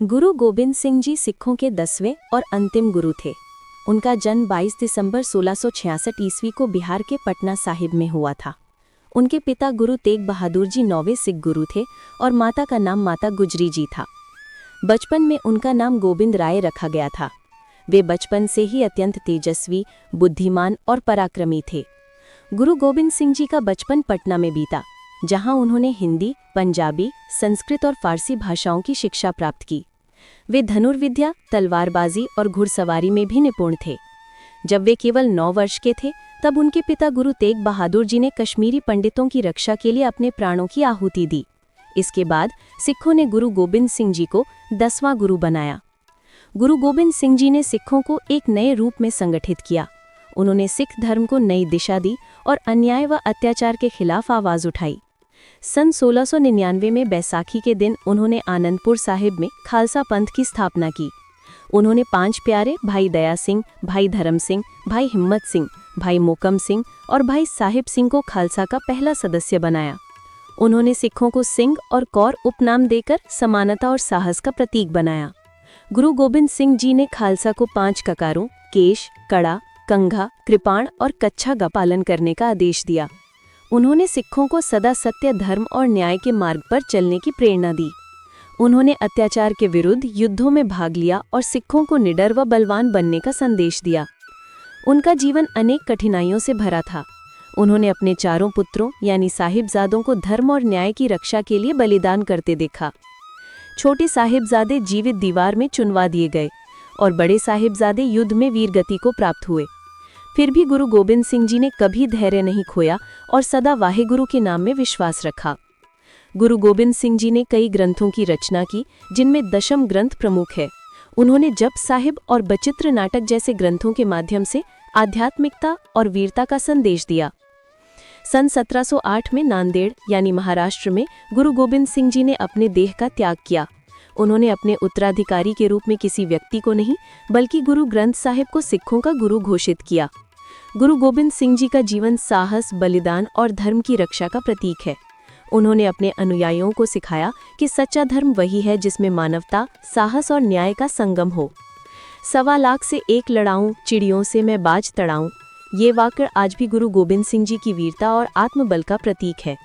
गुरु गोबिंद सिंह जी सिखों के 10वें और अंतिम गुरु थे। उनका जन्म 22 दिसंबर 1666 ईस्वी को बिहार के पटना साहिब में हुआ था। उनके पिता गुरु तेग बहादुर जी 9वें सिख गुरु थे और माता का नाम माता गुजरी जी था। बचपन में उनका नाम गोविंद राय रखा गया था। वे बचपन से ही अत्यंत तेजस्वी, बुद्धिमान और पराक्रमी थे। गुरु गोबिंद सिंह जी का बचपन पटना में बीता, जहां उन्होंने हिंदी, पंजाबी, संस्कृत और फारसी भाषाओं की शिक्षा प्राप्त की। वे धनुर्विद्या, तलवारबाजी और घुड़सवारी में भी निपुण थे। जब वे केवल 9 वर्ष के थे, तब उनके पिता गुरु तेग बहादुर जी ने कश्मीरी पंडितों की रक्षा के लिए अपने प्राणों की आहुति दी। इसके बाद सिखों ने गुरु गोबिंद सिंह जी को 10वां गुरु बनाया। गुरु गोबिंद सिंह जी ने सिखों को एक नए रूप में संगठित किया। उन्होंने सिख धर्म को नई दिशा दी और अन्याय व अत्याचार के खिलाफ आवाज उठाई। सन 1699 में बैसाखी के दिन उन्होंने आनंदपुर साहिब में खालसा पंथ की स्थापना की। उन्होंने 5 प्यारे भाई दया सिंह, भाई धर्म सिंह, भाई हिम्मत सिंह, भाई मोकम सिंह और भाई साहिब सिंह को खालसा का पहला सदस्य बनाया। उन्होंने सिखों को सिंह और कौर उपनाम देकर समानता और साहस का प्रतीक बनाया। गुरु गोबिंद सिंह जी ने खालसा को 5 ककारों केश, कड़ा, कंघा, कृपाण और कच्छा का पालन करने का आदेश दिया। उन्होंने सिखों को सदा सत्य, धर्म और न्याय के मार्ग पर चलने की प्रेरणा दी। उन्होंने अत्याचार के विरुद्ध युद्धों में भाग लिया और सिखों को निडर व बलवान बनने का संदेश दिया। उनका जीवन अनेक कठिनाइयों से भरा था। उन्होंने अपने चारों पुत्रों यानी साहिबजादों को धर्म और न्याय की रक्षा के लिए बलिदान करते देखा। छोटे साहिबजादे जीवित दीवार में चुनवा दिए गए और बड़े साहिबजादे युद्ध में वीरगति को प्राप्त हुए। फिर भी गुरु गोबिंद सिंह जी ने कभी धैर्य नहीं खोया और सदा वाहेगुरु के नाम में विश्वास रखा। गुरु गोबिंद सिंह जी ने कई ग्रंथों की रचना की, जिनमें दशम ग्रंथ प्रमुख है। उन्होंने जप साहिब और बचित्र नाटक जैसे ग्रंथों के माध्यम से आध्यात्मिकता और वीरता का संदेश दिया। सन 1708 में नांदेड़ यानी महाराष्ट्र में गुरु गोबिंद सिंह जी ने अपने देह का त्याग किया। उन्होंने अपने उत्तराधिकारी के रूप में किसी व्यक्ति को नहीं, बल्कि गुरु ग्रंथ साहिब को सिखों का गुरु घोषित किया। गुरु गोबिंद सिंह जी का जीवन साहस, बलिदान और धर्म की रक्षा का प्रतीक है। उन्होंने अपने अनुयायियों को सिखाया कि सच्चा धर्म वही है जिसमें मानवता, साहस और न्याय का संगम हो। 1.25 लाख से एक लड़ाऊं, चिड़ियों से मैं बाज तड़ाऊं, ये वाक्य आज भी गुरु गोबिंद सिंह जी की वीरता और आत्मबल का प्रतीक है।